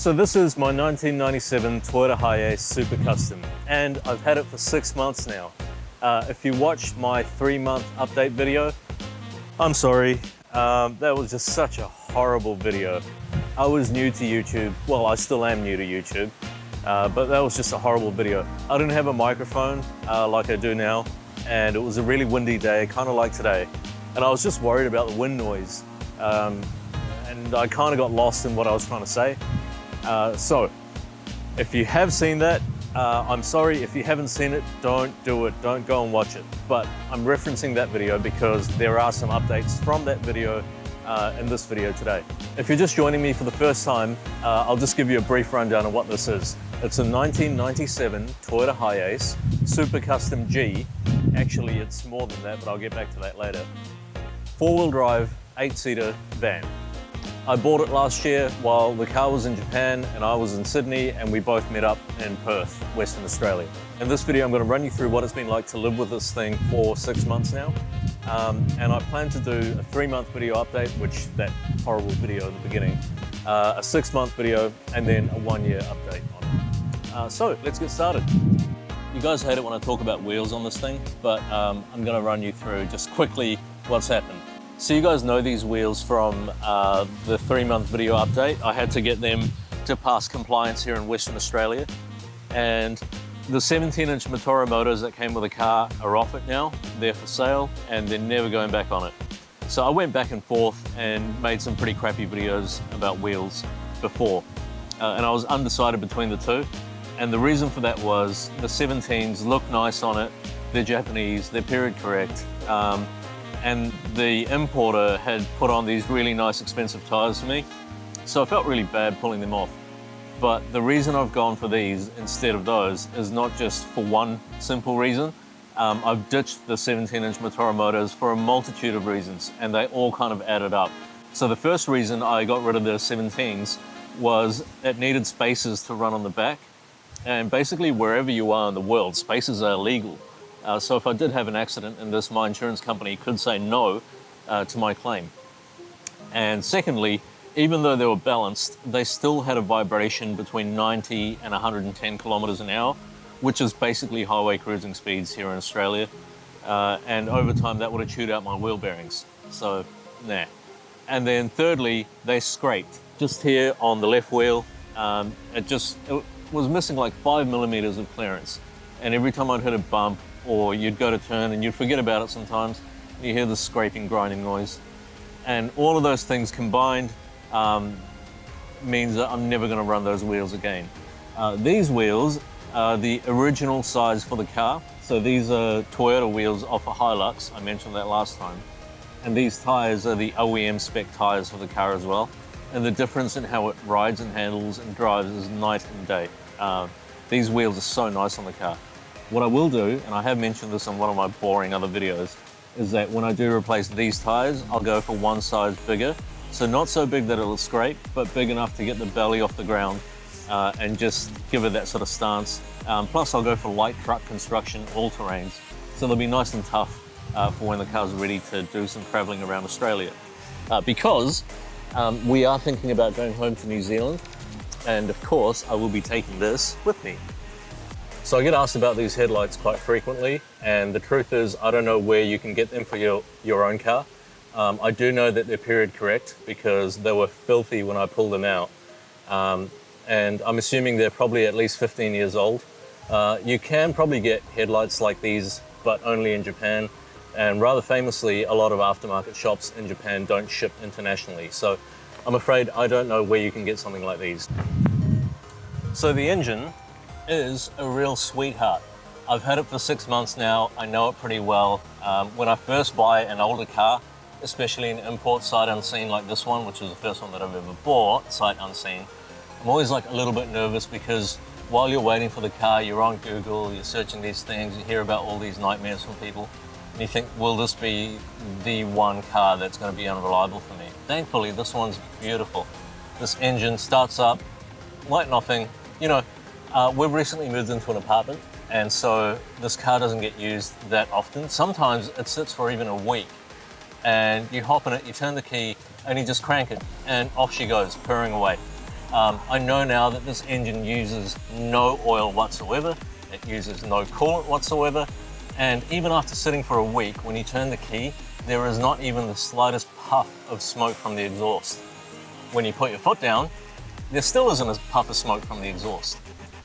So this is my 1997 Toyota Hiace Super Custom, and I've had it for 6 months now. If you watched my 3-month update video, I'm sorry, that was just such a horrible video. I was new to YouTube, well, I still am new to YouTube, but that was just a horrible video. I didn't have a microphone like I do now, and it was a really windy day, kind of like today, and I was just worried about the wind noise, and I kind of got lost in what I was trying to say. So, if you have seen that, I'm sorry. If you haven't seen it, don't do it. Don't go and watch it. But I'm referencing that video because there are some updates from that video in this video today. If you're just joining me for the first time, I'll just give you a brief rundown of what this is. It's a 1997 Toyota Hiace Super Custom G. Actually, it's more than that, but I'll get back to that later. 4-wheel drive, 8-seater van. I bought it last year while the car was in Japan and I was in Sydney, and we both met up in Perth, Western Australia. In this video, I'm going to run you through what it's been like to live with this thing for 6 months now. And I plan to do a 3-month video update, which that horrible video in the beginning, a 6-month video, and then a 1-year update on it. So let's get started. You guys hate it when I talk about wheels on this thing, but I'm going to run you through just quickly what's happened. So you guys know these wheels from the 3-month video update. I had to get them to pass compliance here in Western Australia. And the 17-inch Motora motors that came with the car are off it now. They're for sale and they're never going back on it. So I went back and forth and made some pretty crappy videos about wheels before. And I was undecided between the two. And the reason for that was the 17s look nice on it. They're Japanese, they're period correct. And the importer had put on these really nice expensive tires for me, so I felt really bad pulling them off. But the reason I've gone for these instead of those is not just for one simple reason. I've ditched the 17-inch Motora motors for a multitude of reasons, and they all kind of added up. So the first reason I got rid of the 17s was it needed spacers to run on the back, and basically wherever you are in the world, spacers are illegal. So if I did have an accident in this, my insurance company could say no to my claim. And secondly, even though they were balanced, they still had a vibration between 90 and 110 kilometers an hour, which is basically highway cruising speeds here in Australia. And over time, that would have chewed out my wheel bearings. So, nah. And then thirdly, they scraped. Just here on the left wheel, it was missing like 5 millimeters of clearance. And every time I'd hit a bump, or you'd go to turn and you'd forget about it sometimes, and you hear this scraping, grinding noise. And all of those things combined means that I'm never going to run those wheels again. These wheels are the original size for the car. So these are Toyota wheels off a Hilux, I mentioned that last time. And these tires are the OEM spec tires for the car as well. And the difference in how it rides and handles and drives is night and day. These wheels are so nice on the car. What I will do, and I have mentioned this on one of my boring other videos, is that when I do replace these tires, I'll go for one size bigger. So not so big that it'll scrape, but big enough to get the belly off the ground and just give it that sort of stance. Plus I'll go for light truck construction, all terrains. So they'll be nice and tough for when the car's ready to do some traveling around Australia. Because we are thinking about going home to New Zealand. And of course, I will be taking this with me. So I get asked about these headlights quite frequently, and the truth is I don't know where you can get them for your own car. I do know that they're period correct because they were filthy when I pulled them out. And I'm assuming they're probably at least 15 years old. You can probably get headlights like these, but only in Japan. And rather famously, a lot of aftermarket shops in Japan don't ship internationally. So I'm afraid I don't know where you can get something like these. So the engine is a real sweetheart. I've had it for 6 months now. I know it pretty well. When I first buy an older car, especially an import sight unseen like this one, which is the first one that I've ever bought, sight unseen, I'm always like a little bit nervous because while you're waiting for the car, you're on Google, you're searching these things, you hear about all these nightmares from people, and you think, will this be the one car that's going to be unreliable for me? Thankfully, this one's beautiful. This engine starts up like nothing. You know, we've recently moved into an apartment, and so this car doesn't get used that often. Sometimes it sits for even a week, and you hop in it, you turn the key, and you just crank it, and off she goes, purring away. I know now that this engine uses no oil whatsoever. It uses no coolant whatsoever. And even after sitting for a week, when you turn the key, there is not even the slightest puff of smoke from the exhaust. When you put your foot down, there still isn't a puff of smoke from the exhaust.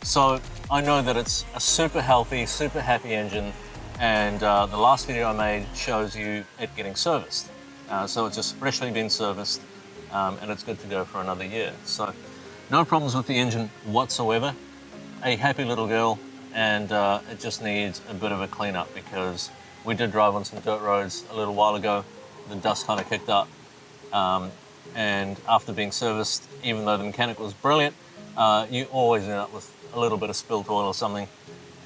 So I know that it's a super healthy, super happy engine, and the last video I made shows you it getting serviced. So it's just freshly been serviced, and it's good to go for another year. So no problems with the engine whatsoever. A happy little girl, and it just needs a bit of a cleanup because we did drive on some dirt roads a little while ago. The dust kind of kicked up. And after being serviced, even though the mechanic was brilliant, you always end up with a little bit of spilled oil or something.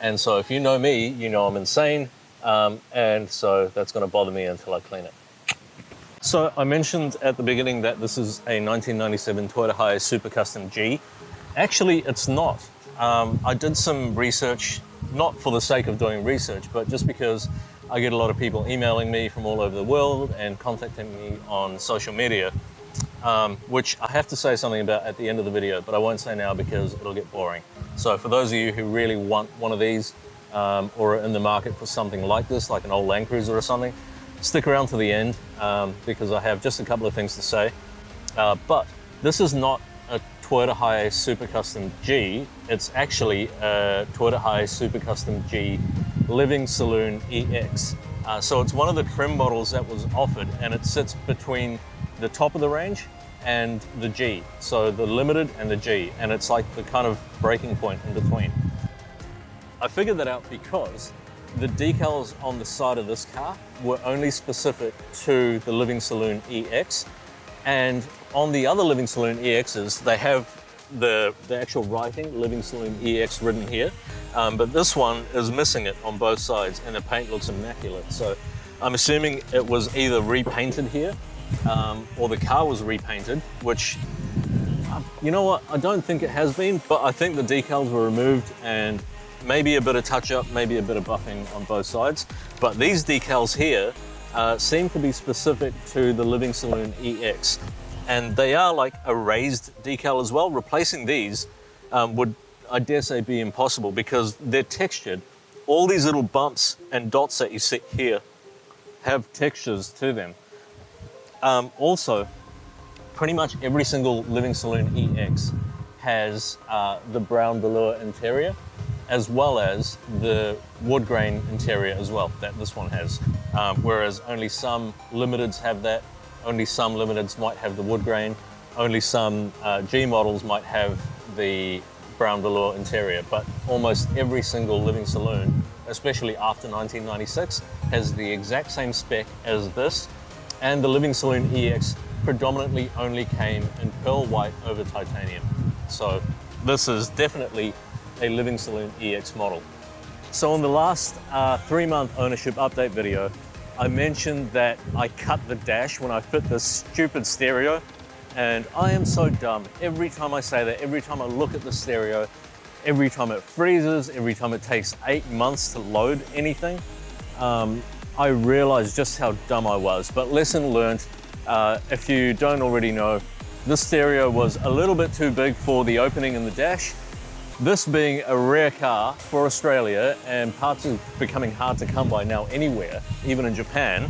And so if you know me, you know I'm insane. And so that's going to bother me until I clean it. So I mentioned at the beginning that this is a 1997 Toyota Hiace Super Custom G. Actually, it's not. I did some research, not for the sake of doing research, but just because I get a lot of people emailing me from all over the world and contacting me on social media, which I have to say something about at the end of the video, but I won't say now because it'll get boring. So for those of you who really want one of these, or are in the market for something like this, like an old Land Cruiser or something, stick around to the end because I have just a couple of things to say. But this is not a Toyota Hiace Super Custom G, it's actually a Toyota Hiace Super Custom G Living Saloon EX. So it's one of the trim models that was offered, and it sits between the top of the range and the G. So the Limited and the G, and it's like the kind of breaking point in between. I figured that out because the decals on the side of this car were only specific to the Living Saloon EX, and on the other Living Saloon EXs, they have the actual writing, Living Saloon EX, written here, but this one is missing it on both sides, and the paint looks immaculate. So I'm assuming it was either repainted here, or the car was repainted, which, you know what, I don't think it has been, but I think the decals were removed and maybe a bit of touch-up, maybe a bit of buffing on both sides. But these decals here seem to be specific to the Living Saloon EX. And they are like a raised decal as well. Replacing these would, I dare say, be impossible because they're textured. All these little bumps and dots that you see here have textures to them. Also, pretty much every single Living Saloon EX has the brown velour interior, as well as the wood grain interior as well, that this one has. Whereas only some Limiteds have that, only some Limiteds might have the wood grain, only some G models might have the brown velour interior, but almost every single Living Saloon, especially after 1996, has the exact same spec as this, and the Living Saloon EX predominantly only came in pearl white over titanium. So this is definitely a Living Saloon EX model. So in the last 3-month ownership update video, I mentioned that I cut the dash when I fit this stupid stereo, and I am so dumb. Every time I say that, every time I look at the stereo, every time it freezes, every time it takes 8 months to load anything, I realize just how dumb I was. But lesson learned, if you don't already know, this stereo was a little bit too big for the opening in the dash. This being a rare car for Australia, and parts are becoming hard to come by now anywhere, even in Japan,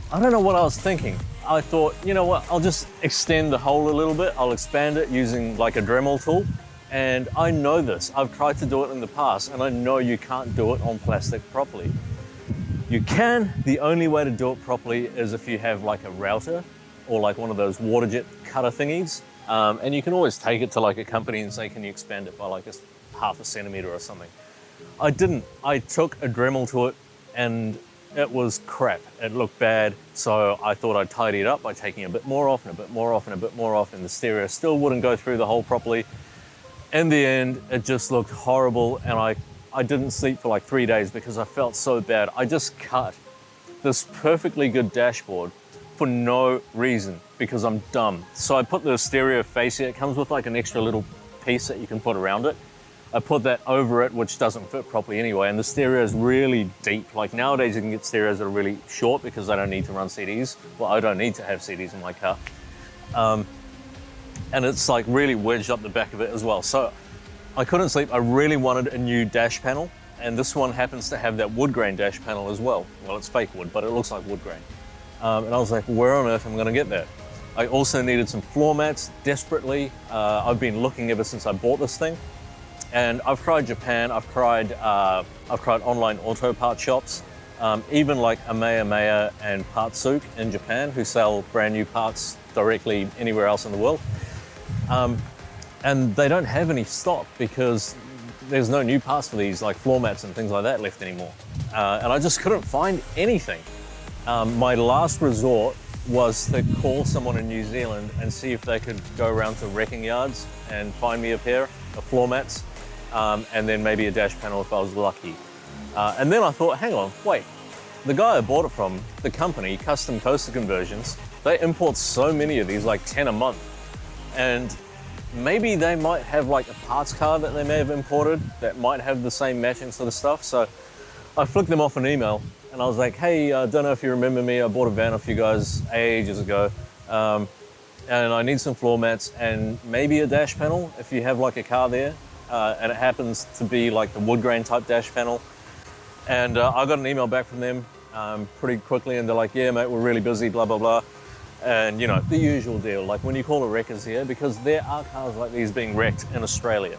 I don't know what I was thinking. I thought, you know what, I'll just extend the hole a little bit. I'll expand it using like a Dremel tool. And I know this. I've tried to do it in the past, and I know you can't do it on plastic properly. You can. The only way to do it properly is if you have like a router or like one of those water jet cutter thingies. And you can always take it to like a company and say, can you expand it by like half a centimeter or something? I didn't. I took a Dremel to it and it was crap. It looked bad. So I thought I'd tidy it up by taking a bit more off and a bit more off and a bit more off, and the stereo still wouldn't go through the hole properly. In the end, it just looked horrible, and I didn't sleep for like 3 days because I felt so bad. I just cut this perfectly good dashboard for no reason because I'm dumb. So I put the stereo face here. It comes with like an extra little piece that you can put around it. I put that over it, which doesn't fit properly anyway, and the stereo is really deep. Like nowadays you can get stereos that are really short because they don't need to run CDs. Well, I don't need to have CDs in my car. and it's like really wedged up the back of it as well. So I couldn't sleep. I really wanted a new dash panel, and this one happens to have that wood grain dash panel as well. Well, it's fake wood, but it looks like wood grain. And I was like, where on earth am I gonna get that? I also needed some floor mats desperately. I've been looking ever since I bought this thing. And I've tried Japan, I've tried online auto part shops, even like Ameya and Partsuk in Japan, who sell brand new parts directly anywhere else in the world. And they don't have any stock because there's no new parts for these, like floor mats and things like that, left anymore. And I just couldn't find anything. My last resort was to call someone in New Zealand and see if they could go around to wrecking yards and find me a pair of floor mats, and then maybe a dash panel if I was lucky. And then I thought, hang on, wait, the guy I bought it from, the company, Custom Coaster Conversions, they import so many of these, like 10 a month. And maybe they might have like a parts card that they may have imported that might have the same matching sort of stuff. So I flicked them off an email and I was like, hey, I don't know if you remember me, I bought a van off you guys ages ago. And I need some floor mats and maybe a dash panel if you have like a car there. And it happens to be like the wood grain type dash panel. And I got an email back from them pretty quickly, and they're like, yeah, mate, we're really busy, blah, blah, blah. And you know, the usual deal, like when you call a wreckers here, because there are cars like these being wrecked in Australia.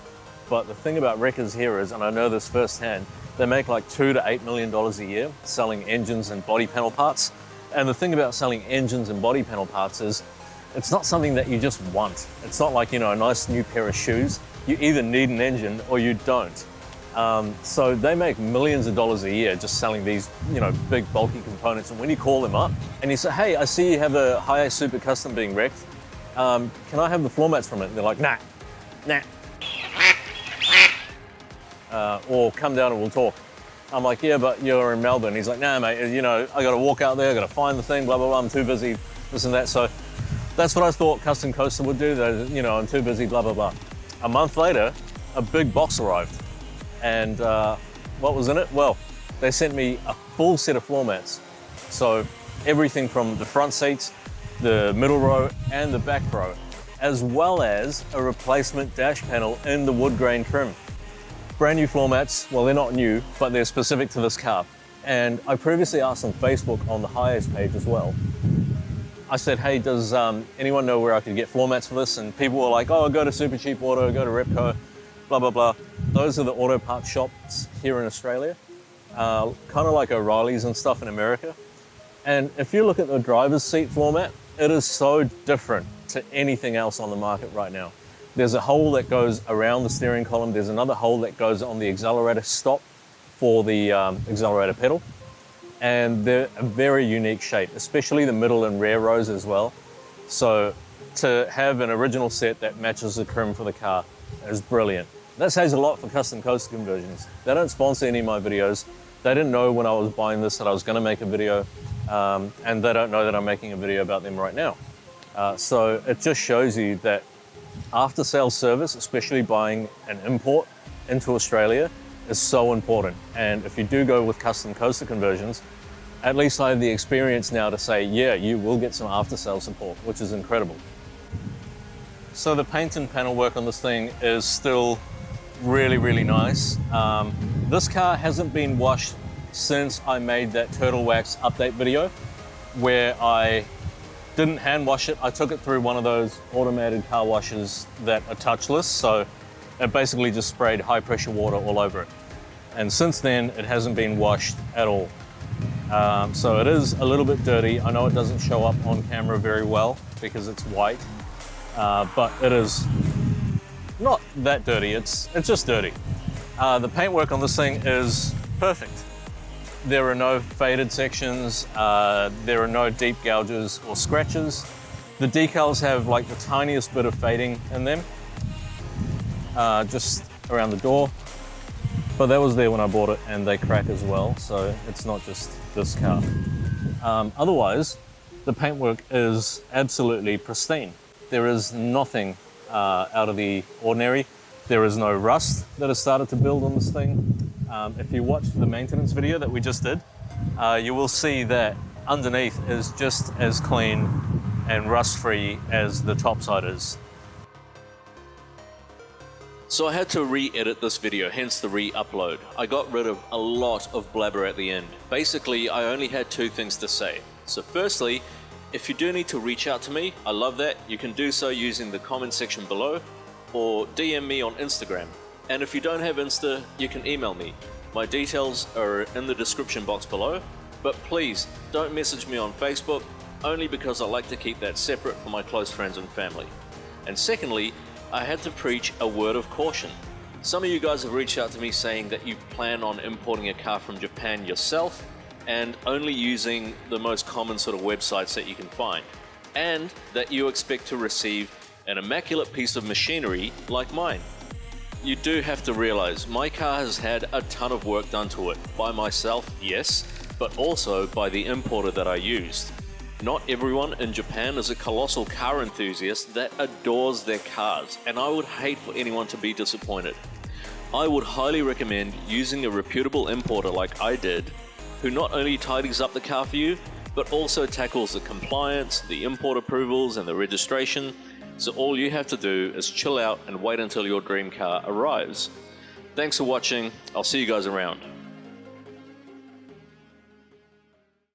But the thing about wreckers here is, and I know this firsthand, they make like $2 to $8 million a year selling engines and body panel parts. And the thing about selling engines and body panel parts is, it's not something that you just want. It's not like, you know, a nice new pair of shoes. You either need an engine or you don't. So they make millions of dollars a year just selling these, you know, big bulky components. And when you call them up and you say, hey, I see you have a Hiace Super Custom being wrecked. Can I have the floor mats from it? And they're like, nah. Or come down and we'll talk. I'm like, yeah, but you're in Melbourne. He's like, nah, mate, you know, I got to walk out there, I got to find the thing, blah, blah, blah. I'm too busy, this and that. So that's what I thought Custom Coaster would do. That, you know, I'm too busy, blah, blah, blah. A month later, a big box arrived. And what was in it? Well, they sent me a full set of floor mats. So everything from the front seats, the middle row, and the back row, as well as a replacement dash panel in the wood grain trim. Brand new floor mats. Well, they're not new, but they're specific to this car. And I previously asked on Facebook on the Hiace page as well. I said, hey, does anyone know where I could get floor mats for this? And people were like, oh, go to Super Cheap Auto, go to Repco, blah, blah, blah. Those are the auto parts shops here in Australia, kind of like O'Reilly's and stuff in America. And if you look at the driver's seat floor mat, it is so different to anything else on the market right now. There's a hole that goes around the steering column. There's another hole that goes on the accelerator stop for the accelerator pedal. And they're a very unique shape, especially the middle and rear rows as well. So to have an original set that matches the trim for the car is brilliant. That says a lot for Custom Coaster Conversions. They don't sponsor any of my videos. They didn't know when I was buying this that I was gonna make a video, and they don't know that I'm making a video about them right now. So it just shows you that after sales service, especially buying an import into Australia, is so important. And if you do go with Custom Coaster Conversions, at least I have the experience now to say, yeah, you will get some after sales support, which is incredible. So the paint and panel work on this thing is still really, really nice. This car hasn't been washed since I made that Turtle Wax update video where I didn't hand wash it. I took it through one of those automated car washes that are touchless. So it basically just sprayed high pressure water all over it. And since then, it hasn't been washed at all. So it is a little bit dirty. I know it doesn't show up on camera very well because it's white, but it is not that dirty. It's just dirty. The paintwork on this thing is perfect. There are no faded sections. There are no deep gouges or scratches. The decals have like the tiniest bit of fading in them, just around the door. But that was there when I bought it, and they crack as well, so it's not just this car. Otherwise, the paintwork is absolutely pristine. There is nothing out of the ordinary. There is no rust that has started to build on this thing. If you watch the maintenance video that we just did, you will see that underneath is just as clean and rust-free as the top side is. So I had to re-edit this video, hence the re-upload. I got rid of a lot of blabber at the end. Basically, I only had two things to say. So firstly, if you do need to reach out to me, I love that. You can do so using the comment section below or DM me on Instagram. And if you don't have Insta, you can email me. My details are in the description box below, but please don't message me on Facebook, only because I like to keep that separate from my close friends and family. And secondly, I had to preach a word of caution. Some of you guys have reached out to me saying that you plan on importing a car from Japan yourself and only using the most common sort of websites that you can find, and that you expect to receive an immaculate piece of machinery like mine. You do have to realize my car has had a ton of work done to it, by myself, yes, but also by the importer that I used. Not everyone in Japan is a colossal car enthusiast that adores their cars, and I would hate for anyone to be disappointed. I would highly recommend using a reputable importer like I did, who not only tidies up the car for you, but also tackles the compliance, the import approvals, and the registration, so all you have to do is chill out and wait until your dream car arrives. Thanks for watching, I'll see you guys around.